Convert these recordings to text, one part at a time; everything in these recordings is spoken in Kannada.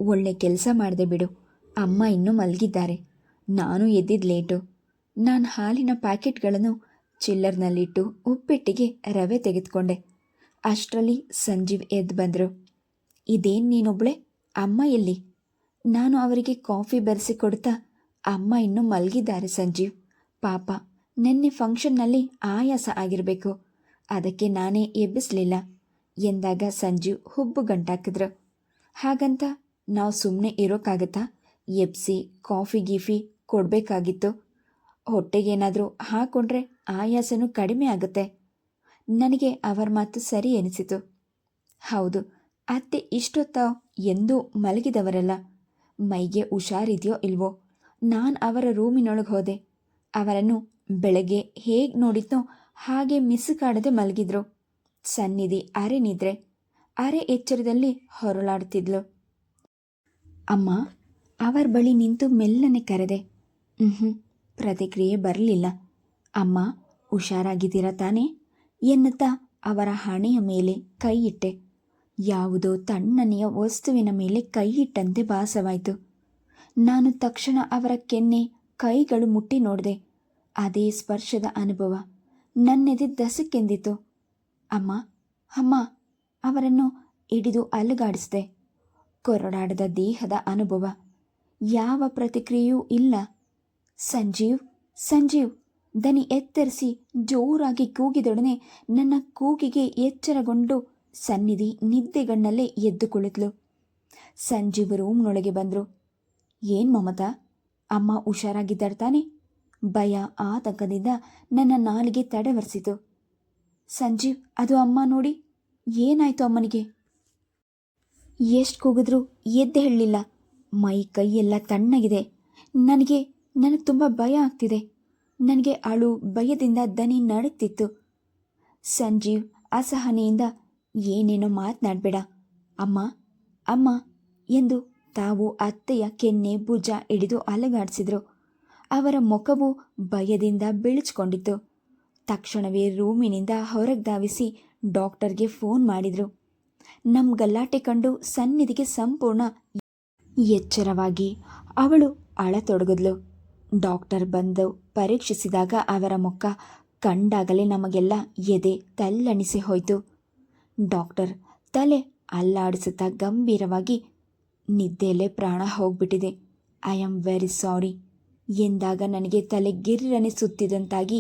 ಒಳ್ಳೆ ಕೆಲಸ ಮಾಡಿದೆ ಬಿಡು. ಅಮ್ಮ ಇನ್ನೂ ಮಲಗಿದ್ದಾರೆ. ನಾನು ಎದ್ದಿದ್ದು ಲೇಟು. ನಾನು ಹಾಲಿನ ಪ್ಯಾಕೆಟ್ಗಳನ್ನು ಚಿಲ್ಲರ್ನಲ್ಲಿಟ್ಟು ಉಪ್ಪಿಟ್ಟಿಗೆ ರವೆ ತೆಗೆದುಕೊಂಡೆ. ಅಷ್ಟರಲ್ಲಿ ಸಂಜೀವ್ ಎದ್ದು ಬಂದರು. ಇದೇನು ನೀನೊಬ್ಬಳೆ? ಅಮ್ಮ ಎಲ್ಲಿ? ನಾನು ಅವರಿಗೆ ಕಾಫಿ ಬೆರೆಸಿ ಕೊಡ್ತಾ, ಅಮ್ಮ ಇನ್ನೂ ಮಲಗಿದ್ದಾರೆ ಸಂಜೀವ್. ಪಾಪ ನಿನ್ನೆ ಫಂಕ್ಷನ್ನಲ್ಲಿ ಆಯಾಸ ಆಗಿರಬೇಕು, ಅದಕ್ಕೆ ನಾನೇ ಎಬ್ಬಿಸಲಿಲ್ಲ ಎಂದಾಗ ಸಂಜೀವ್ ಹುಬ್ಬು ಗಂಟಾಕಿದ್ರು. ಹಾಗಂತ ನಾವು ಸುಮ್ಮನೆ ಇರೋಕ್ಕಾಗತ್ತಾ? ಎಬ್ಸಿ ಕಾಫಿ ಗೀಫಿ ಕೊಡಬೇಕಾಗಿತ್ತು. ಹೊಟ್ಟೆಗೇನಾದರೂ ಹಾಕ್ಕೊಂಡ್ರೆ ಆಯಾಸನೂ ಕಡಿಮೆ ಆಗುತ್ತೆ. ನನಗೆ ಅವರ ಮಾತು ಸರಿ ಎನಿಸಿತು. ಹೌದು, ಅತ್ತೆ ಇಷ್ಟೊತ್ತ ಎಂದೂ ಮಲಗಿದವರಲ್ಲ. ಮೈಗೆ ಹುಷಾರಿದೆಯೋ ಇಲ್ವೋ? ನಾನು ಅವರ ರೂಮಿನೊಳಗೆ ಹೋದೆ. ಅವರನ್ನು ಬೆಳಗ್ಗೆ ಹೇಗೆ ನೋಡಿದ್ನೋ ಹಾಗೆ ಮಿಸುಕಾಡದೆ ಮಲಗಿದ್ರು. ಸನ್ನಿಧಿ ಅರೆ ನಿದ್ರೆ, ಅರೆ ಎಚ್ಚರದಲ್ಲಿ ಹೊರಳಾಡ್ತಿದ್ಲು. ಅಮ್ಮ, ಅವರ ಬಳಿ ನಿಂತು ಮೆಲ್ಲನೆ ಕರೆದೆ. ಪ್ರತಿಕ್ರಿಯೆ ಬರಲಿಲ್ಲ. ಅಮ್ಮ, ಹುಷಾರಾಗಿದ್ದೀರಾ ತಾನೇ ಎನ್ನುತ್ತಾ ಅವರ ಹಣೆಯ ಮೇಲೆ ಕೈ ಇಟ್ಟೆ. ಯಾವುದೋ ತಣ್ಣನೆಯ ವಸ್ತುವಿನ ಮೇಲೆ ಕೈ ಇಟ್ಟಂತೆ ಭಾಸವಾಯಿತು. ನಾನು ತಕ್ಷಣ ಅವರ ಕೆನ್ನೆ ಕೈಗಳು ಮುಟ್ಟಿ ನೋಡಿದೆ. ಅದೇ ಸ್ಪರ್ಶದ ಅನುಭವ ನನ್ನೆದೆ ದಸಕ್ಕೆಂದಿತು. ಅಮ್ಮ ಅಮ್ಮ ಅವರನ್ನು ಹಿಡಿದು ಅಲುಗಾಡಿಸಿದೆ. ಕೊರಡಾಡದ ದೇಹದ ಅನುಭವ. ಯಾವ ಪ್ರತಿಕ್ರಿಯೆಯೂ ಇಲ್ಲ. ಸಂಜೀವ್ ಸಂಜೀವ್ ದನಿ ಎತ್ತರಿಸಿ ಜೋರಾಗಿ ಕೂಗಿದೊಡನೆ ನನ್ನ ಕೂಗಿಗೆ ಎಚ್ಚರಗೊಂಡು ಸನ್ನಿಧಿ ನಿದ್ದೆಗಣ್ಣಲ್ಲೇ ಎದ್ದು ಕುಳಿತಳು. ಸಂಜೀವ್ ರೂಮ್ನೊಳಗೆ ಬಂದರು. ಏನು ಮಮತಾ, ಅಮ್ಮ ಹುಷಾರಾಗಿದ್ದಾರೆ ತಾನೆ? ಭಯ ಆತಂಕದಿಂದ ನನ್ನ ನಾಲಿಗೆ ತಡವರಿಸಿತು. ಸಂಜೀವ್, ಅದು ಅಮ್ಮ ನೋಡಿ. ಏನಾಯಿತು ಅಮ್ಮನಿಗೆ? ಎಷ್ಟು ಕೂಗಿದ್ರೂ ಎದ್ದು ಹೇಳಲಿಲ್ಲ. ಮೈ ಕೈಯೆಲ್ಲ ತಣ್ಣಗಿದೆ. ನನಗೆ ತುಂಬ ಭಯ ಆಗ್ತಿದೆ. ನನಗೆ ಅಳು ಭಯದಿಂದ ದನಿ ನಡುಗ್ತಿತ್ತು. ಸಂಜೀವ್ ಅಸಹನೆಯಿಂದ, ಏನೇನೋ ಮಾತನಾಡಬೇಡ ಅಮ್ಮ ಅಮ್ಮ ಎಂದು ತಾವು ಅತ್ತೆಯ ಕೆನ್ನೆ ಭುಜ ಹಿಡಿದು ಅಲುಗಾಡಿಸಿದ್ರು. ಅವರ ಮುಖವು ಭಯದಿಂದ ಬಿಳಿಸ್ಕೊಂಡಿತ್ತು. ತಕ್ಷಣವೇ ರೂಮಿನಿಂದ ಹೊರಗೆ ಧಾವಿಸಿ ಡಾಕ್ಟರ್ಗೆ ಫೋನ್ ಮಾಡಿದರು. ನಮ್ಮ ಗಲಾಟೆ ಕಂಡು ಸನ್ನಿಧಿಗೆ ಸಂಪೂರ್ಣ ಎಚ್ಚರವಾಗಿ ಅವಳು ಅಳತೊಡಗಿದ್ಲು. ಡಾಕ್ಟರ್ ಬಂದು ಪರೀಕ್ಷಿಸಿದಾಗ ಅವರ ಮುಖ ಕಂಡಾಗಲೇ ನಮಗೆಲ್ಲ ಎದೆ ತಲ್ಲಣಿಸಿ ಹೋಯಿತು. ಡಾಕ್ಟರ್ ತಲೆ ಅಲ್ಲಾಡಿಸುತ್ತಾ ಗಂಭೀರವಾಗಿ, ನಿದ್ದೆಯಲ್ಲೇ ಪ್ರಾಣ ಹೋಗ್ಬಿಟ್ಟಿದೆ, ಐ ಆಮ್ ವೆರಿ ಸಾರಿ ಎಂದಾಗ ನನಗೆ ತಲೆ ಗಿರ್ರನೆ ಸುತ್ತಿದಂತಾಗಿ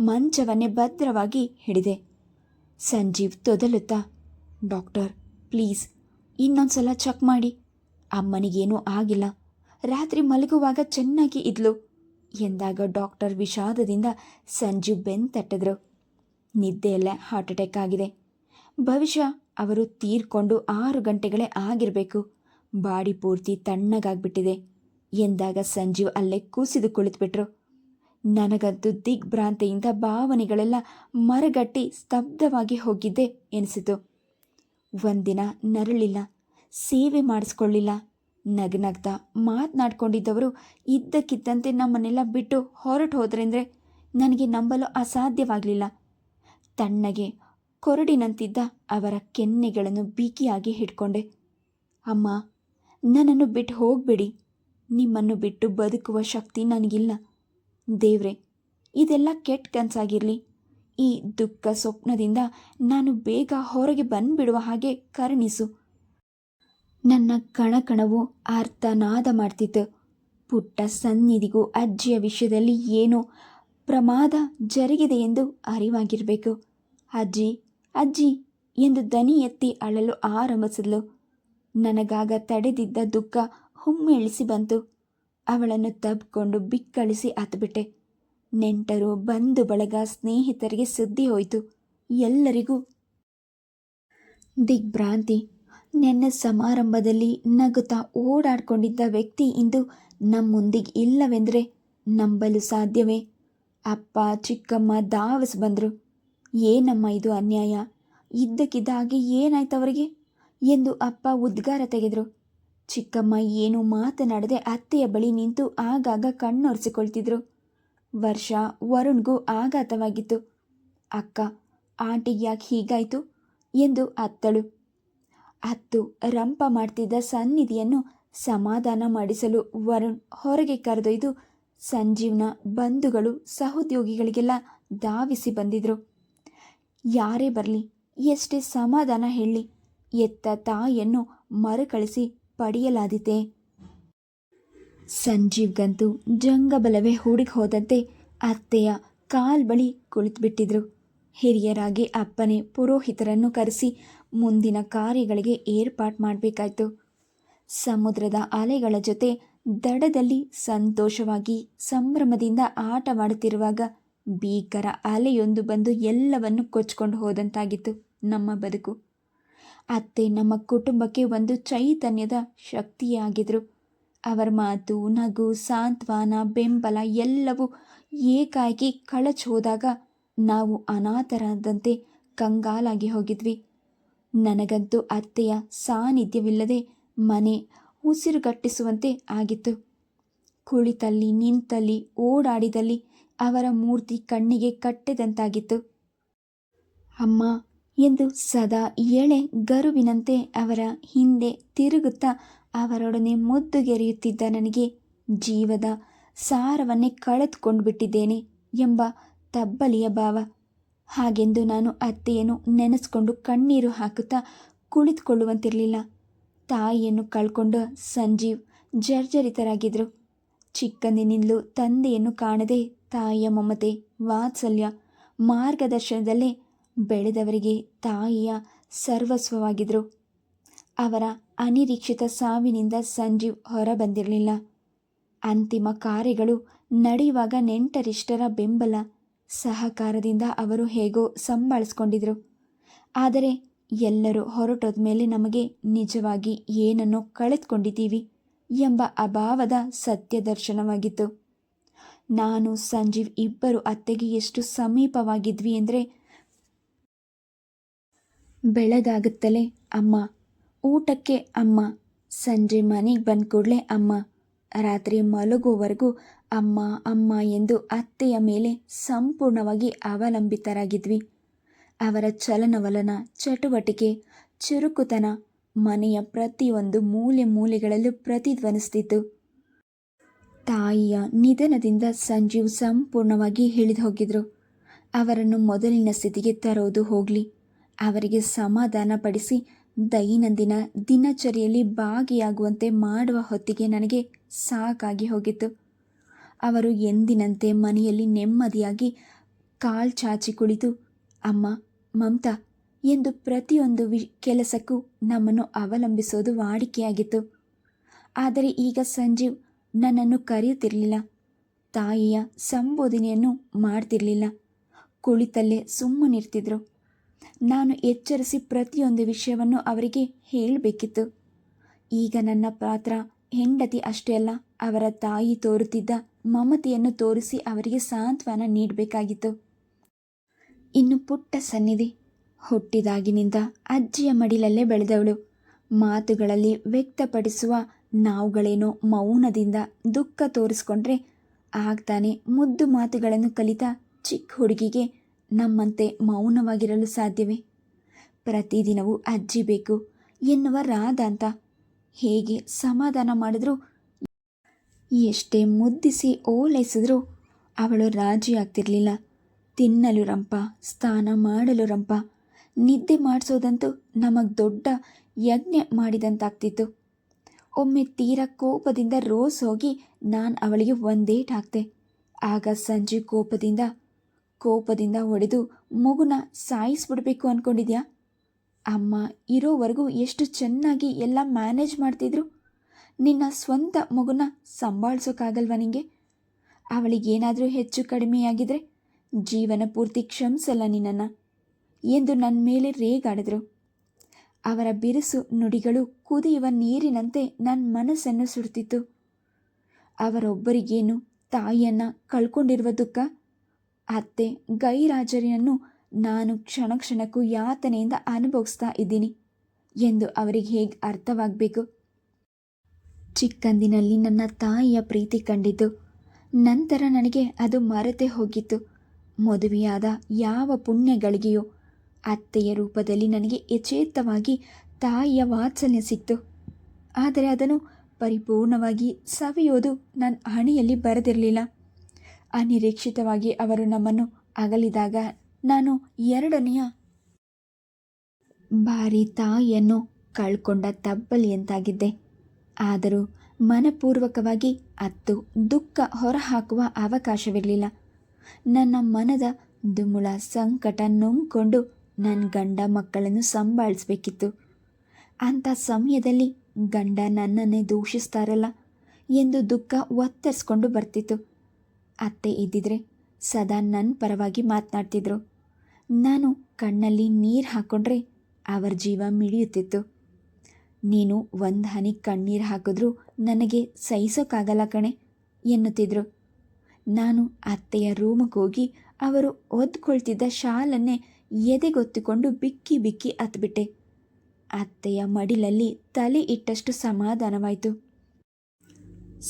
ಮಂಚವನ್ನೇ ಭದ್ರವಾಗಿ ಹಿಡಿದೆ. ಸಂಜೀವ್ ತೊದಲುತ್ತಾ, ಡಾಕ್ಟರ್ ಪ್ಲೀಸ್ ಇನ್ನೊಂದ್ಸಲ ಚೆಕ್ ಮಾಡಿ. ಅಮ್ಮನಿಗೇನೂ ಆಗಿಲ್ಲ, ರಾತ್ರಿ ಮಲಗುವಾಗ ಚೆನ್ನಾಗಿ ಇದ್ಲು ಎಂದಾಗ ಡಾಕ್ಟರ್ ವಿಷಾದದಿಂದ ಸಂಜೀವ್ ಬೆಂತಟ್ಟಿದ್ರು. ನಿದ್ದೆಯಲ್ಲೇ ಹಾರ್ಟ್ ಅಟ್ಯಾಕ್ ಆಗಿದೆ. ಬಹುಶಃ ಅವರು ತೀರ್ಕೊಂಡು 6 ಗಂಟೆಗಳೇ ಆಗಿರಬೇಕು. ಬಾಡಿ ಪೂರ್ತಿ ತಣ್ಣಗಾಗ್ಬಿಟ್ಟಿದೆ ಎಂದಾಗ ಸಂಜೀವ್ ಅಲ್ಲೇ ಕುಸಿದು ಕುಳಿತುಬಿಟ್ರು. ನನಗಂತೂ ದಿಗ್ಭ್ರಾಂತಿಯಿಂದ ಭಾವನೆಗಳೆಲ್ಲ ಮರಗಟ್ಟಿ ಸ್ತಬ್ಧವಾಗಿ ಹೋಗಿದ್ದೆ ಎನಿಸಿತು. ಒಂದಿನ ನರಳಿಲ್ಲ, ಸೇವೆ ಮಾಡಿಸ್ಕೊಳ್ಳಿಲ್ಲ. ನಗ್ನಗ್ತಾ ಮಾತನಾಡ್ಕೊಂಡಿದ್ದವರು ಇದ್ದಕ್ಕಿದ್ದಂತೆ ನಮ್ಮನ್ನೆಲ್ಲ ಬಿಟ್ಟು ಹೊರಟು ಹೋದ್ರೆಂದರೆ ನನಗೆ ನಂಬಲು ಅಸಾಧ್ಯವಾಗಲಿಲ್ಲ. ತಣ್ಣಗೆ ಕೊರಡಿನಂತಿದ್ದ ಅವರ ಕೆನ್ನೆಗಳನ್ನು ಬಿಗಿಯಾಗಿ ಹಿಡ್ಕೊಂಡೆ. ಅಮ್ಮ, ನನ್ನನ್ನು ಬಿಟ್ಟು ಹೋಗಬೇಡಿ. ನಿಮ್ಮನ್ನು ಬಿಟ್ಟು ಬದುಕುವ ಶಕ್ತಿ ನನಗಿಲ್ಲ. ದೇವ್ರೆ, ಇದೆಲ್ಲ ಕೆಟ್ಟ ಕನಸಾಗಿರಲಿ. ಈ ದುಃಖ ಸ್ವಪ್ನದಿಂದ ನಾನು ಬೇಗ ಹೊರಗೆ ಬಂದುಬಿಡುವ ಹಾಗೆ ಕರುಣಿಸು. ನನ್ನ ಕಣಕಣವು ಆರ್ತನಾದ ಮಾಡ್ತಿತ್ತು. ಪುಟ್ಟ ಸನ್ನಿಧಿಗೂ ಅಜ್ಜಿಯ ವಿಷಯದಲ್ಲಿ ಏನೋ ಪ್ರಮಾದ ಜರುಗಿದೆ ಎಂದು ಅರಿವಾಗಿರಬೇಕು. ಅಜ್ಜಿ ಅಜ್ಜಿ ಎಂದು ದನಿ ಎತ್ತಿ ಅಳಲು ಆರಂಭಿಸಿದ್ಲು. ನನಗಾಗ ತಡೆದಿದ್ದ ದುಃಖ ಹುಮ್ಮೇಳಿಸಿ ಬಂತು. ಅವಳನ್ನು ತಬ್ಕೊಂಡು ಬಿಕ್ಕಳಿಸಿ ಹತ್ಬಿಟ್ಟೆ. ನೆಂಟರು, ಬಂಧು ಬಳಗ, ಸ್ನೇಹಿತರಿಗೆ ಸುದ್ದಿ ಹೋಯಿತು. ಎಲ್ಲರಿಗೂ ದಿಗ್ಭ್ರಾಂತಿ. ನೆನ್ನೆ ಸಮಾರಂಭದಲ್ಲಿ ನಗುತ್ತಾ ಓಡಾಡ್ಕೊಂಡಿದ್ದ ವ್ಯಕ್ತಿ ಇಂದು ನಮ್ಮೊಂದಿಗೆ ಇಲ್ಲವೆಂದರೆ ನಂಬಲು ಸಾಧ್ಯವೇ? ಅಪ್ಪ ಚಿಕ್ಕಮ್ಮ ಧಾವಿಸಿ ಬಂದರು. ಏನಮ್ಮ ಇದು ಅನ್ಯಾಯ, ಇದ್ದಕ್ಕಿದ್ದ ಹಾಗೆ ಏನಾಯ್ತವರಿಗೆ ಎಂದು ಅಪ್ಪ ಉದ್ಗಾರ ತೆಗೆದರು. ಚಿಕ್ಕಮ್ಮ ಏನೂ ಮಾತನಾಡದೆ ಅತ್ತೆಯ ಬಳಿ ನಿಂತು ಆಗಾಗ ಕಣ್ಣೊರೆಸಿಕೊಳ್ತಿದ್ರು. ವರ್ಷ ವರುಣ್ಗೂ ಆಘಾತವಾಗಿತ್ತು. ಅಕ್ಕ, ಆಂಟಿಗೆ ಯಾಕೆ ಹೀಗಾಯಿತು ಎಂದು ಅತ್ತಳು. ಅತ್ತು ರಂಪ ಮಾಡ್ತಿದ್ದ ಸನ್ನಿಧಿಯನ್ನು ಸಮಾಧಾನ ಮಾಡಿಸಲು ವರುಣ್ ಹೊರಗೆ ಕರೆದೊಯ್ದು ಸಂಜೀವ್ನ ಬಂಧುಗಳು ಸಹೋದ್ಯೋಗಿಗಳಿಗೆಲ್ಲ ಧಾವಿಸಿ ಬಂದಿದ್ರು. ಯಾರೇ ಬರಲಿ, ಎಷ್ಟೇ ಸಮಾಧಾನ ಹೇಳಲಿ, ಎತ್ತ ತಾಯಿಯನ್ನು ಮರುಕಳಿಸಿ ಪಡೆಯಲಾದೀತೆ. ಸಂಜೀವ್ಗಂತೂ ಜಂಗಬಲವೇ ಹುಡುಗಿ ಹೋದಂತೆ ಅತ್ತೆಯ ಕಾಲ್ಬಳಿ ಕುಳಿತುಬಿಟ್ಟಿದ್ರು. ಹಿರಿಯರಾಗಿ ಅಪ್ಪನೇ ಪುರೋಹಿತರನ್ನು ಕರೆಸಿ ಮುಂದಿನ ಕಾರ್ಯಗಳಿಗೆ ಏರ್ಪಾಟ್ ಮಾಡಬೇಕಾಯ್ತು. ಸಮುದ್ರದ ಅಲೆಗಳ ಜೊತೆ ದಡದಲ್ಲಿ ಸಂತೋಷವಾಗಿ ಸಂಭ್ರಮದಿಂದ ಆಟವಾಡುತ್ತಿರುವಾಗ ಭೀಕರ ಅಲೆಯೊಂದು ಬಂದು ಎಲ್ಲವನ್ನು ಕೊಚ್ಕೊಂಡು ಹೋದಂತಾಗಿತ್ತು ನಮ್ಮ ಬದುಕು. ಅತ್ತೆ ನಮ್ಮ ಕುಟುಂಬಕ್ಕೆ ಒಂದು ಚೈತನ್ಯದ ಶಕ್ತಿಯಾಗಿದ್ರು. ಅವರ ಮಾತು, ನಗು, ಸಾಂತ್ವನ, ಬೆಂಬಲ ಎಲ್ಲವೂ ಏಕಾಏಕಿ ಕಳಚಿ ಹೋದಾಗ ನಾವು ಅನಾಥರಾದಂತೆ ಕಂಗಾಲಾಗಿ ಹೋಗಿದ್ವಿ. ನನಗಂತೂ ಅತ್ತೆಯ ಸಾನ್ನಿಧ್ಯವಿಲ್ಲದೆ ಮನೆ ಉಸಿರುಗಟ್ಟಿಸುವಂತೆ ಆಗಿತ್ತು. ಕುಳಿತಲ್ಲಿ, ನಿಂತಲ್ಲಿ, ಓಡಾಡಿದಲ್ಲಿ ಅವರ ಮೂರ್ತಿ ಕಣ್ಣಿಗೆ ಕಟ್ಟಿದಂತಾಗಿತ್ತು. ಅಮ್ಮ ಎಂದು ಸದಾ ಎಳೆ ಗರುವಿನಂತೆ ಅವರ ಹಿಂದೆ ತಿರುಗುತ್ತಾ ಅವರೊಡನೆ ಮುದ್ದುಗೆರೆಯುತ್ತಿದ್ದ ನನಗೆ ಜೀವದ ಸಾರವನ್ನೇ ಕಳೆದುಕೊಂಡು ಬಿಟ್ಟಿದ್ದೇನೆ ಎಂಬ ತಬ್ಬಲಿಯ ಭಾವ. ಹಾಗೆಂದು ನಾನು ಅತ್ತೆಯನ್ನು ನೆನೆಸ್ಕೊಂಡು ಕಣ್ಣೀರು ಹಾಕುತ್ತಾ ಕುಳಿತುಕೊಳ್ಳುವಂತಿರಲಿಲ್ಲ. ತಾಯಿಯನ್ನು ಕಳ್ಕೊಂಡು ಸಂಜೀವ್ ಜರ್ಜರಿತರಾಗಿದ್ದರು. ಚಿಕ್ಕಂದಿನಿಂದಲೂ ತಂದೆಯನ್ನು ಕಾಣದೆ ತಾಯಿಯ ಮಮತೆ, ವಾತ್ಸಲ್ಯ, ಮಾರ್ಗದರ್ಶನದಲ್ಲೇ ಬೆಳೆದವರಿಗೆ ತಾಯಿಯ ಸರ್ವಸ್ವವಾಗಿದ್ದರು. ಅವರ ಅನಿರೀಕ್ಷಿತ ಸಾವಿನಿಂದ ಸಂಜೀವ್ ಹೊರಬಂದಿರಲಿಲ್ಲ. ಅಂತಿಮ ಕಾರ್ಯಗಳು ನಡೆಯುವಾಗ ನೆಂಟರಿಷ್ಟರ ಬೆಂಬಲ, ಸಹಕಾರದಿಂದ ಅವರು ಹೇಗೋ ಸಂಭಾಳಿಸ್ಕೊಂಡಿದ್ರು. ಆದರೆ ಎಲ್ಲರೂ ಹೊರಟೋದ ಮೇಲೆ ನಮಗೆ ನಿಜವಾಗಿ ಏನನ್ನೋ ಕಳೆದುಕೊಂಡಿದ್ದೀವಿ ಎಂಬ ಅಭಾವದ ಸತ್ಯ ದರ್ಶನವಾಗಿತ್ತು. ನಾನು ಸಂಜೀವ್ ಇಬ್ಬರು ಅತ್ತೆಗೆ ಎಷ್ಟು ಸಮೀಪವಾಗಿದ್ವಿ ಅಂದರೆ, ಬೆಳಗಾಗುತ್ತಲೇ ಅಮ್ಮ, ಊಟಕ್ಕೆ ಅಮ್ಮ, ಸಂಜೆ ಮನೆಗೆ ಬಂದ ಕೂಡಲೇ ಅಮ್ಮ, ರಾತ್ರಿ ಮಲಗುವವರೆಗೂ ಅಮ್ಮ ಅಮ್ಮ ಎಂದು ಅತ್ತೆಯ ಮೇಲೆ ಸಂಪೂರ್ಣವಾಗಿ ಅವಲಂಬಿತರಾಗಿದ್ವಿ. ಅವರ ಚಲನವಲನ, ಚಟುವಟಿಕೆ, ಚುರುಕುತನ ಮನೆಯ ಪ್ರತಿಯೊಂದು ಮೂಲೆ ಮೂಲೆಗಳಲ್ಲೂ ಪ್ರತಿಧ್ವನಿಸ್ತಿತ್ತು. ತಾಯಿಯ ನಿಧನದಿಂದ ಸಂಜೀವ್ ಸಂಪೂರ್ಣವಾಗಿ ಇಳಿದು ಹೋಗಿದ್ರು. ಅವರನ್ನು ಮೊದಲಿನ ಸ್ಥಿತಿಗೆ ತರೋದು ಹೋಗಲಿ, ಅವರಿಗೆ ಸಮಾಧಾನ ಪಡಿಸಿ ದೈನಂದಿನ ದಿನಚರಿಯಲ್ಲಿ ಭಾಗಿಯಾಗುವಂತೆ ಮಾಡುವ ಹೊತ್ತಿಗೆ ನನಗೆ ಸಾಕಾಗಿ ಹೋಗಿತ್ತು. ಅವರು ಎಂದಿನಂತೆ ಮನೆಯಲ್ಲಿ ನೆಮ್ಮದಿಯಾಗಿ ಕಾಲ್ಚಾಚಿ ಕುಳಿತು ಅಮ್ಮ, ಮಮತಾ ಎಂದು ಪ್ರತಿಯೊಂದು ಕೆಲಸಕ್ಕೂ ನಮ್ಮನ್ನು ಅವಲಂಬಿಸೋದು ವಾಡಿಕೆಯಾಗಿತ್ತು. ಆದರೆ ಈಗ ಸಂಜೀವ್ ನನ್ನನ್ನು ಕರೆಯುತ್ತಿರಲಿಲ್ಲ, ತಾಯಿಯ ಸಂಬೋಧನೆಯನ್ನು ಮಾಡ್ತಿರಲಿಲ್ಲ, ಕುಳಿತಲ್ಲೇ ಸುಮ್ಮನಿರ್ತಿದ್ರು. ನಾನು ಎಚ್ಚರಿಸಿ ಪ್ರತಿಯೊಂದು ವಿಷಯವನ್ನು ಅವರಿಗೆ ಹೇಳಬೇಕಿತ್ತು. ಈಗ ನನ್ನ ಪಾತ್ರ ಹೆಂಡತಿ ಅಷ್ಟೇ ಅಲ್ಲ, ಅವರ ತಾಯಿ ತೋರುತ್ತಿದ್ದ ಮಮತೆಯನ್ನು ತೋರಿಸಿ ಅವರಿಗೆ ಸಾಂತ್ವನ ನೀಡಬೇಕಾಗಿತ್ತು. ಇನ್ನು ಪುಟ್ಟ ಸನ್ನಿಧಿ, ಹುಟ್ಟಿದಾಗಿನಿಂದ ಅಜ್ಜಿಯ ಮಡಿಲಲ್ಲೇ ಬೆಳೆದವಳು. ಮಾತುಗಳಲ್ಲಿ ವ್ಯಕ್ತಪಡಿಸುವ ನಾವುಗಳೇನೋ ಮೌನದಿಂದ ದುಃಖ ತೋರಿಸ್ಕೊಂಡ್ರೆ ಆಗ್ತಾನೆ ಮುದ್ದು ಮಾತುಗಳನ್ನು ಕಲಿತ ಚಿಕ್ಕ ಹುಡುಗಿಗೆ ನಮ್ಮಂತೆ ಮೌನವಾಗಿರಲು ಸಾಧ್ಯವೇ? ಪ್ರತಿದಿನವೂ ಅಜ್ಜಿ ಬೇಕು ಎನ್ನುವ ರಾಧಾಂತ ಹೇಗೆ ಸಮಾಧಾನ ಮಾಡಿದ್ರೂ, ಎಷ್ಟೇ ಮುದ್ದಿಸಿ ಓಲೈಸಿದ್ರೂ ಅವಳು ರಾಜಿ ಆಗ್ತಿರಲಿಲ್ಲ. ತಿನ್ನಲು ರಂಪ, ಸ್ನಾನ ಮಾಡಲು ರಂಪ, ನಿದ್ದೆ ಮಾಡಿಸೋದಂತೂ ನಮಗೆ ದೊಡ್ಡ ಯಜ್ಞ ಮಾಡಿದಂತಾಗ್ತಿತ್ತು. ಒಮ್ಮೆ ತೀರ ಕೋಪದಿಂದ ರೋಸ್ ಹೋಗಿ ನಾನು ಅವಳಿಗೆ ಒಂದೇಟ್ ಹಾಕ್ತೆ. ಆಗ ಸಂಜೆ ಕೋಪದಿಂದ ಹೊಡೆದು ಮಗುನ ಸಾಯಿಸ್ಬಿಡ್ಬೇಕು ಅಂದ್ಕೊಂಡಿದ್ಯಾ? ಅಮ್ಮ ಇರೋವರೆಗೂ ಎಷ್ಟು ಚೆನ್ನಾಗಿ ಎಲ್ಲ ಮ್ಯಾನೇಜ್ ಮಾಡ್ತಿದ್ರು. ನಿನ್ನ ಸ್ವಂತ ಮಗುನ ಸಂಭಾಳಿಸೋಕ್ಕಾಗಲ್ವ ನಿಂಗೆ? ಅವಳಿಗೇನಾದರೂ ಹೆಚ್ಚು ಕಡಿಮೆಯಾಗಿದ್ರೆ ಜೀವನ ಪೂರ್ತಿ ಕ್ಷಮಿಸಲ್ಲ ನಿನ್ನನ್ನು ಎಂದು ನನ್ನ ಮೇಲೆ ರೇಗಾಡಿದ್ರು. ಅವರ ಬಿರುಸು ನುಡಿಗಳು ಕುದಿಯುವ ನೀರಿನಂತೆ ನನ್ನ ಮನಸ್ಸನ್ನು ಸುಡ್ತಿತ್ತು. ಅವರೊಬ್ಬರಿಗೇನು ತಾಯಿಯನ್ನು ಕಳ್ಕೊಂಡಿರುವ ದುಃಖ, ಅತ್ತೆ ಗೈರಾಜರಿಯನ್ನು ನಾನು ಕ್ಷಣ ಕ್ಷಣಕ್ಕೂ ಯಾತನೆಯಿಂದ ಅನುಭವಿಸ್ತಾ ಇದ್ದೀನಿ ಎಂದು ಅವರಿಗೆ ಹೇಗೆ ಅರ್ಥವಾಗಬೇಕು? ಚಿಕ್ಕಂದಿನಲ್ಲಿ ನನ್ನ ತಾಯಿಯ ಪ್ರೀತಿ ಕಂಡಿದ್ದು, ನಂತರ ನನಗೆ ಅದು ಮರೆತೇ ಹೋಗಿತ್ತು. ಮದುವೆಯಾದ ಯಾವ ಪುಣ್ಯಗಳಿಗೆಯೋ ಅತ್ತೆಯ ರೂಪದಲ್ಲಿ ನನಗೆ ಯಥೇಚ್ಛವಾಗಿ ತಾಯಿಯ ವಾತ್ಸಲ್ಯ ಸಿಕ್ತು. ಆದರೆ ಅದನ್ನು ಪರಿಪೂರ್ಣವಾಗಿ ಸವಿಯೋದು ನನ್ನ ಹಣೆಯಲ್ಲಿ ಬರೆದಿರಲಿಲ್ಲ. ಅನಿರೀಕ್ಷಿತವಾಗಿ ಅವರು ನಮ್ಮನ್ನು ಅಗಲಿದಾಗ ನಾನು ಎರಡನೆಯ ಬಾರಿ ತಾಯಿಯನ್ನು ಕಳ್ಕೊಂಡ ತಬ್ಬಲಿಯಂತಾಗಿದ್ದೆ. ಆದರೂ ಮನಪೂರ್ವಕವಾಗಿ ಅತ್ತು ದುಃಖ ಹೊರಹಾಕುವ ಅವಕಾಶವಿರಲಿಲ್ಲ. ನನ್ನ ಮನದ ದುಮುಳ ಸಂಕಟ ನುಂಗ್ಕೊಂಡು ನನ್ನ ಗಂಡ ಮಕ್ಕಳನ್ನು ಸಂಭಾಳಿಸ್ಬೇಕಿತ್ತು. ಅಂಥ ಸಮಯದಲ್ಲಿ ಗಂಡ ನನ್ನನ್ನೇ ದೂಷಿಸ್ತಾರಲ್ಲ ಎಂದು ದುಃಖ ಒತ್ತರಿಸ್ಕೊಂಡು ಬರ್ತಿತ್ತು. ಅತ್ತೆ ಇದ್ದಿದ್ರೆ ಸದಾ ನನ್ನ ಪರವಾಗಿ ಮಾತನಾಡ್ತಿದ್ರು. ನಾನು ಕಣ್ಣಲ್ಲಿ ನೀರು ಹಾಕ್ಕೊಂಡ್ರೆ ಅವರ ಜೀವ ಮಿಡಿಯುತ್ತಿತ್ತು. ನೀನು ಒಂದು ಹನಿ ಕಣ್ಣೀರು ಹಾಕಿದ್ರೂ ನನಗೆ ಸಹಿಸೋಕ್ಕಾಗಲ್ಲ ಕಣೆ ಎನ್ನುತ್ತಿದ್ರು. ನಾನು ಅತ್ತೆಯ ರೂಮಿಗೆ ಹೋಗಿ ಅವರು ಒದ್ಕೊಳ್ತಿದ್ದ ಶಾಲನ್ನೇ ಎದೆಗೊತ್ತಿಕೊಂಡು ಬಿಕ್ಕಿ ಬಿಕ್ಕಿ ಅತ್ಬಿಟ್ಟೆ. ಅತ್ತೆಯ ಮಡಿಲಲ್ಲಿ ತಲೆ ಇಟ್ಟಷ್ಟು ಸಮಾಧಾನವಾಯಿತು.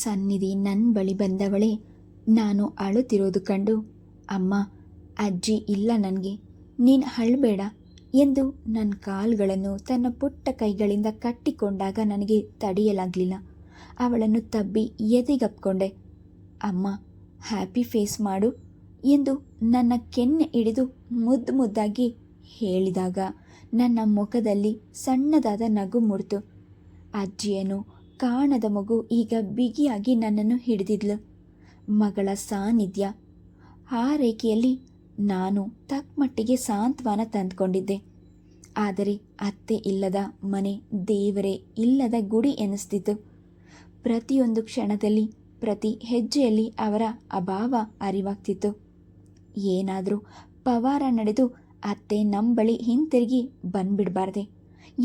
ಸನ್ನಿಧಿ ನನ್ನ ಬಳಿ ಬಂದವಳೇ ನಾನು ಅಳುತ್ತಿರೋದು ಕಂಡು, ಅಮ್ಮ, ಅಜ್ಜಿ ಇಲ್ಲ ನನಗೆ, ನೀನು ಅಳಬೇಡ ಎಂದು ನನ್ನ ಕಾಲುಗಳನ್ನು ತನ್ನ ಪುಟ್ಟ ಕೈಗಳಿಂದ ಕಟ್ಟಿಕೊಂಡಾಗ ನನಗೆ ತಡೆಯಲಾಗಲಿಲ್ಲ. ಅವಳನ್ನು ತಬ್ಬಿ ಎದೆಗಪ್ಕೊಂಡೆ. ಅಮ್ಮ, ಹ್ಯಾಪಿ ಫೇಸ್ ಮಾಡು ಎಂದು ನನ್ನ ಕೆನ್ನೆ ಹಿಡಿದು ಮುದ್ದು ಮುದ್ದಾಗಿ ಹೇಳಿದಾಗ ನನ್ನ ಮುಖದಲ್ಲಿ ಸಣ್ಣದಾದ ನಗು ಮೂಡಿತು. ಅಜ್ಜಿಯನ್ನು ಕಾಣದ ಮಗು ಈಗ ಬಿಗಿಯಾಗಿ ನನ್ನನ್ನು ಹಿಡಿದಿದ್ಲು. ಮಗಳ ಸಾನ್ನಿಧ್ಯ, ಆರೈಕೆಯಲ್ಲಿ ನಾನು ತಕ್ಕಮಟ್ಟಿಗೆ ಸಾಂತ್ವನ ತಂದುಕೊಂಡಿದ್ದೆ. ಆದರೆ ಅತ್ತೆ ಇಲ್ಲದ ಮನೆ ದೇವರೇ ಇಲ್ಲದ ಗುಡಿ ಎನಿಸ್ತಿತ್ತು. ಪ್ರತಿಯೊಂದು ಕ್ಷಣದಲ್ಲಿ ಪ್ರತಿ ಹೆಜ್ಜೆಯಲ್ಲಿ ಅವರ ಅಭಾವ ಅರಿವಾಗ್ತಿತ್ತು. ಏನಾದರೂ ಪವಾರ ನಡೆದು ಅತ್ತೆ ನಮ್ಮ ಬಳಿ ಹಿಂತಿರುಗಿ ಬಂದ್ಬಿಡಬಾರ್ದೆ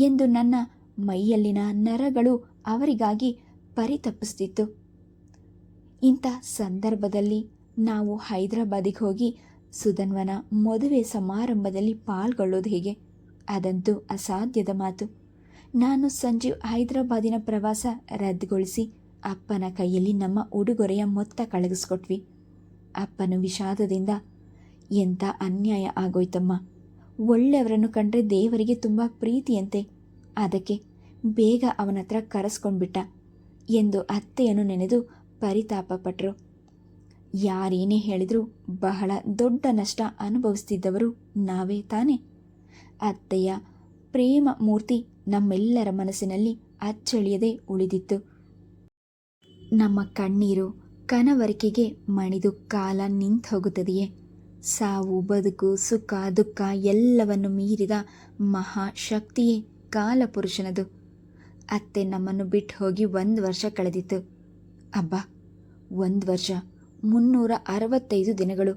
ಎಂದು ನನ್ನ ಮೈಯಲ್ಲಿನ ನರಗಳು ಅವರಿಗಾಗಿ ಪರಿತಪಿಸ್ತಿತ್ತು. ಇಂಥ ಸಂದರ್ಭದಲ್ಲಿ ನಾವು ಹೈದರಾಬಾದಿಗೆ ಹೋಗಿ ಸುಧನ್ವನ ಮದುವೆ ಸಮಾರಂಭದಲ್ಲಿ ಪಾಲ್ಗೊಳ್ಳೋದು ಹೇಗೆ? ಅದಂತೂ ಅಸಾಧ್ಯದ ಮಾತು. ನಾನು ಸಂಜೀವ್ ಹೈದರಾಬಾದಿನ ಪ್ರವಾಸ ರದ್ದುಗೊಳಿಸಿ ಅಪ್ಪನ ಕೈಯಲ್ಲಿ ನಮ್ಮ ಉಡುಗೊರೆಯ ಮೊತ್ತ ಕಳಗಿಸ್ಕೊಟ್ವಿ. ಅಪ್ಪನ ವಿಷಾದದಿಂದ, ಎಂಥ ಅನ್ಯಾಯ ಆಗೋಯ್ತಮ್ಮ, ಒಳ್ಳೆಯವರನ್ನು ಕಂಡ್ರೆ ದೇವರಿಗೆ ತುಂಬ ಪ್ರೀತಿಯಂತೆ, ಅದಕ್ಕೆ ಬೇಗ ಅವನ ಹತ್ರ ಕರೆಸ್ಕೊಂಡ್ಬಿಟ್ಟ ಎಂದು ಅತ್ತೆಯನ್ನು ನೆನೆದು ಪರಿತಾಪಪಟ್ಟರು. ಯಾರೇನೇ ಹೇಳಿದರೂ ಬಹಳ ದೊಡ್ಡ ನಷ್ಟ ಅನುಭವಿಸ್ತಿದ್ದವರು ನಾವೇ ತಾನೆ. ಅತ್ತೆಯ ಪ್ರೇಮ ಮೂರ್ತಿ ನಮ್ಮೆಲ್ಲರ ಮನಸ್ಸಿನಲ್ಲಿ ಅಚ್ಚಳಿಯದೆ ಉಳಿದಿತ್ತು. ನಮ್ಮ ಕಣ್ಣೀರು ಕನವರಿಕೆಗೆ ಮಣಿದು ಕಾಲ ನಿಂತು ಹೋಗುತ್ತದೆಯೇ? ಸಾವು ಬದುಕು ಸುಖ ದುಃಖ ಎಲ್ಲವನ್ನು ಮೀರಿದ ಮಹಾಶಕ್ತಿಯೇ ಕಾಲಪುರುಷನದು. ಅತ್ತೆ ನಮ್ಮನ್ನು ಬಿಟ್ಟು ಹೋಗಿ 1 ವರ್ಷ ಕಳೆದಿತ್ತು. ಅಬ್ಬಾ, 1 ವರ್ಷ 365 ದಿನಗಳು.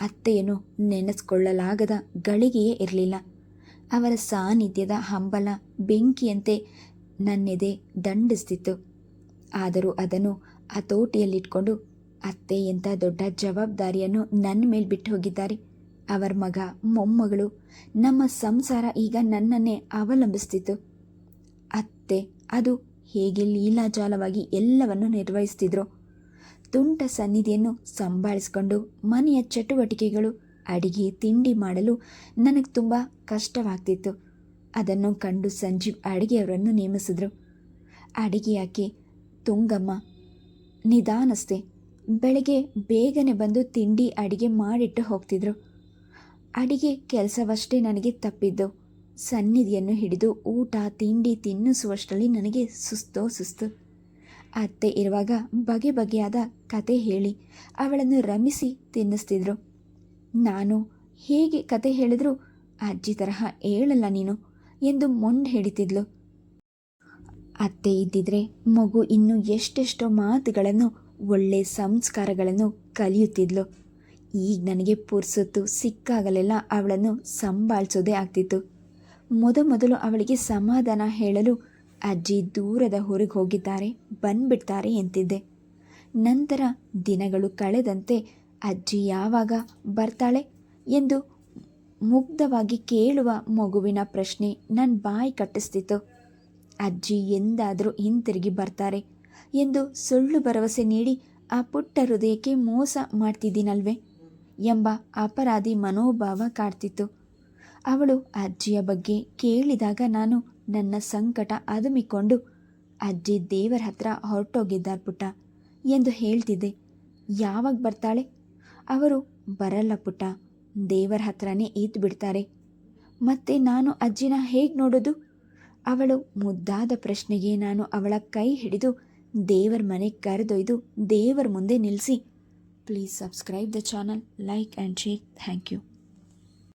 ಅತ್ತೆಯನ್ನು ನೆನೆಸ್ಕೊಳ್ಳಲಾಗದ ಗಳಿಗೆಯೇ ಇರಲಿಲ್ಲ. ಅವರ ಸಾನ್ನಿಧ್ಯದ ಹಂಬಲ ಬೆಂಕಿಯಂತೆ ನನ್ನೆದೆ ದಂಡಿಸ್ತಿತ್ತು. ಆದರೂ ಅದನ್ನು ಹತೋಟಿಯಲ್ಲಿಟ್ಕೊಂಡು ಅತ್ತೆ ಎಂಥ ದೊಡ್ಡ ಜವಾಬ್ದಾರಿಯನ್ನು ನನ್ನ ಮೇಲೆ ಬಿಟ್ಟು ಹೋಗಿದ್ದಾರೆ. ಅವರ ಮಗ ಮೊಮ್ಮಗಳು, ನಮ್ಮ ಸಂಸಾರ ಈಗ ನನ್ನನ್ನೇ ಅವಲಂಬಿಸ್ತಿತ್ತು. ಅತ್ತೆ ಅದು ಹೇಗೆ ಲೀಲಾಜಾಲವಾಗಿ ಎಲ್ಲವನ್ನು ನಿರ್ವಹಿಸ್ತಿದ್ರು. ತುಂಟ ಸನ್ನಿಧಿಯನ್ನು ಸಂಭಾಳಿಸ್ಕೊಂಡು ಮನೆಯ ಚಟುವಟಿಕೆಗಳು, ಅಡಿಗೆ ತಿಂಡಿ ಮಾಡಲು ನನಗೆ ತುಂಬ ಕಷ್ಟವಾಗ್ತಿತ್ತು. ಅದನ್ನು ಕಂಡು ಸಂಜೀವ್ ಅಡಿಗೆಯವರನ್ನು ನೇಮಿಸಿದ್ರು. ಅಡಿಗೆಯಾಕೆ ತುಂಗಮ್ಮ ನಿಧಾನಸ್ತೆ. ಬೆಳಗ್ಗೆ ಬೇಗನೆ ಬಂದು ತಿಂಡಿ ಅಡಿಗೆ ಮಾಡಿಟ್ಟು ಹೋಗ್ತಿದ್ರು. ಅಡಿಗೆ ಕೆಲಸವಷ್ಟೇ ನನಗೆ ತಪ್ಪಿದ್ದು. ಸನ್ನಿಧಿಯನ್ನು ಹಿಡಿದು ಊಟ ತಿಂಡಿ ತಿನ್ನಿಸುವಷ್ಟರಲ್ಲಿ ನನಗೆ ಸುಸ್ತು. ಅತ್ತೆ ಇರುವಾಗ ಬಗೆ ಬಗೆಯಾದ ಕತೆ ಹೇಳಿ ಅವಳನ್ನು ರಮಿಸಿ ತಿನ್ನಿಸ್ತಿದ್ರು. ನಾನು ಹೇಗೆ ಕತೆ ಹೇಳಿದ್ರು ಅಜ್ಜಿ ತರಹ ಹೇಳಲ್ಲ ನೀನು ಎಂದು ಮೊಂಡು ಹಿಡಿತಿದ್ಲು. ಅತ್ತೆ ಇದ್ದಿದ್ರೆ ಮಗು ಇನ್ನೂ ಎಷ್ಟೆಷ್ಟೋ ಮಾತುಗಳನ್ನು, ಒಳ್ಳೆ ಸಂಸ್ಕಾರಗಳನ್ನು ಕಲಿಯುತ್ತಿದ್ಲು. ಈಗ ನನಗೆ ಪುರ್ಸೊತ್ತು ಸಿಕ್ಕಾಗಲೆಲ್ಲ ಅವಳನ್ನು ಸಂಭಾಳಿಸೋದೇ ಆಗ್ತಿತ್ತು. ಮೊದಲು ಅವಳಿಗೆ ಸಮಾಧಾನ ಹೇಳಲು ಅಜ್ಜಿ ದೂರದ ಹೊರಗೆ ಹೋಗಿದ್ದಾರೆ, ಬಂದ್ಬಿಡ್ತಾರೆ ಎಂತಿದ್ದೆ. ನಂತರ ದಿನಗಳು ಕಳೆದಂತೆ ಅಜ್ಜಿ ಯಾವಾಗ ಬರ್ತಾಳೆ ಎಂದು ಮುಗ್ಧವಾಗಿ ಕೇಳುವ ಮಗುವಿನ ಪ್ರಶ್ನೆ ನನ್ನ ಬಾಯಿ ಕಟ್ಟಿಸ್ತಿತ್ತು. ಅಜ್ಜಿ ಎಂದಾದರೂ ಹಿಂತಿರುಗಿ ಬರ್ತಾರೆ ಎಂದು ಸುಳ್ಳು ಭರವಸೆ ನೀಡಿ ಆ ಪುಟ್ಟ ಹೃದಯಕ್ಕೆ ಮೋಸ ಮಾಡ್ತಿದ್ದೀನಲ್ವೇ ಎಂಬ ಅಪರಾಧಿ ಮನೋಭಾವ ಕಾಡ್ತಿತ್ತು. ಅವಳು ಅಜ್ಜಿಯ ಬಗ್ಗೆ ಕೇಳಿದಾಗ ನಾನು ನನ್ನ ಸಂಕಟ ಅದುಮಿಕೊಂಡು ಅಜ್ಜಿ ದೇವರ ಹತ್ರ ಹೊರಟೋಗಿದ್ದಾರೆ ಪುಟ್ಟ ಎಂದು ಹೇಳ್ತಿದ್ದೆ. ಯಾವಾಗ ಬರ್ತಾಳೆ? ಅವರು ಬರಲ್ಲ ಪುಟ್ಟ, ದೇವರ ಹತ್ರನೇ ಇದ್ದು ಬಿಡ್ತಾರೆ. ಮತ್ತೆ ನಾನು ಅಜ್ಜಿನ ಹೇಗೆ ನೋಡೋದು? ಅವಳು ಮುದ್ದಾದ ಪ್ರಶ್ನೆಗೆ ನಾನು ಅವಳ ಕೈ ಹಿಡಿದು ದೇವರ ಮನೆಗೆ ಕರೆದೊಯ್ದು ದೇವರ ಮುಂದೆ ನಿಲ್ಲಿಸಿ, please subscribe the channel, like and share. Thank you.